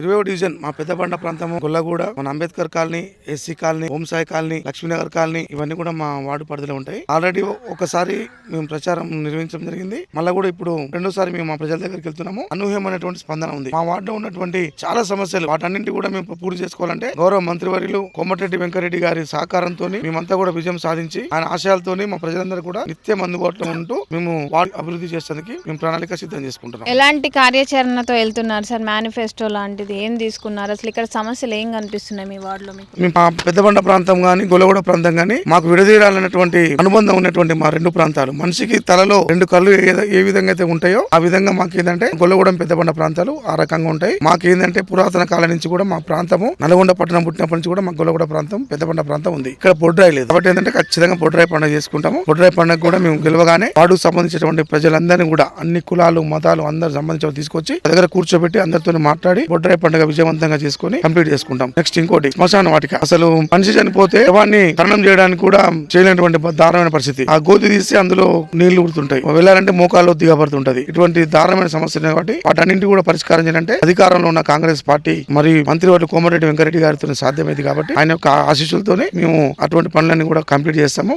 20వ division మా పెద్దబండ ప్రాంతము గొల్లగూడ, మన Ambedkar colony, SC colony, Homsai colony, Laxminagar colony ఇవన్నీ కూడా మా వార్డు పరిధిలో ఉంటాయి. ఆల్రెడీ ఒకసారి మేము ప్రచారం నిర్వహించడం జరిగింది. మళ్ళీ కూడా ఇప్పుడు రెండోసారి మేము మా ప్రజల దగ్గరికి వెళ్తున్నాము. అనూహ్యమైనటువంటి స్పందన ఉంది. మా వార్డులో ఉన్నటువంటి చాలా సమస్యలు వాటన్నింటి కూడా మేము పూర్తి చేసుకోవాలంటే గౌరవ మంత్రివర్యులు కోమటిరెడ్డి వెంకరెడ్డి గారి సహకారంతో మేమంతా కూడా విజయం సాధించి ఆయన ఆశయాలతోని మా ప్రజలందరూ కూడా నిత్యం అందుబాటులో ఉంటూ మేము వార్డు అభివృద్ధి చేసేందుకు మేము ప్రణాళిక సిద్ధం చేసుకుంటున్నాం. ఎలాంటి కార్యాచరణతో వెళ్తున్నారు సార్? మేనిఫెస్టో లాంటిది ఏం తీసుకున్నారు? అసలు ఇక్కడ సమస్యలు ఏం కనిపిస్తున్నాయి మీ వార్డులో? మీకు మా పెద్దబండ ప్రాంతం గానీ గొల్లగూడ ప్రాంతం గానీ మాకు విడదీయాలన్నటువంటి అనుబంధం ఉన్నటువంటి మా రెండు ప్రాంతాలు, మనిషికి తలలో రెండు కళ్ళు ఏ విధంగా అయితే ఉంటాయో ఆ విధంగా మాకు ఏంటంటే గొల్లగూడెం పెద్దబండ ప్రాంతాలు ఆ రకంగా ఉంటాయి. మాకు ఏంటంటే పురాతన కాలం నుంచి కూడా మా ప్రాంతము నల్గొండ పట్టణం పుట్టినప్పటి నుంచి కూడా మాకు గొల్లగూడ ప్రాంతం పెద్దబండ ప్రాంతం ఉంది. ఇక్కడ బొడ్రాయి లేదు కాబట్టి ఏంటంటే ఖచ్చితంగా బొడ్రాయి పండుగ చేసుకుంటాము. బొడ్రాయి పండుగ కూడా మేము గెలవగానే వార్డుకు సంబంధించినటువంటి ప్రజలందరినీ కూడా అన్ని కులాలు మతాలు అందరు సంబంధించిన తీసుకొచ్చి దగ్గర కూర్చోబెట్టి అందరితో మాట్లాడి బొడ్రాయి పండుగ విజయవంతంగా చేసుకుని కంప్లీట్ చేసుకుంటాం. నెక్స్ట్ ఇంకోటి శ్మశాన వాటిక. అసలు మనిషి చనిపోతే శవాన్ని ఖననం చేయడానికి కూడా చేయలేనటువంటి దారుణమైన పరిస్థితి. ఆ గోతి తీసి అందులో నీళ్లు ఊరుతుంటాయి, వెళ్ళాలంటే మోకాల్లో దిగబడుతుంటది. ఇటువంటి దారుణమైన సమస్యలు కాబట్టి వాటన్నింటి కూడా పరిష్కారం చేయాలంటే అధికారంలో ఉన్న కాంగ్రెస్ పార్టీ మరి మంత్రివర్యులు కోమటిరెడ్డి వెంకరెడ్డి గారితో సాధ్యమైంది కాబట్టి ఆయన యొక్క ఆశీస్సులతోనే మేము అటువంటి పనులన్నీ కూడా కంప్లీట్ చేస్తాము.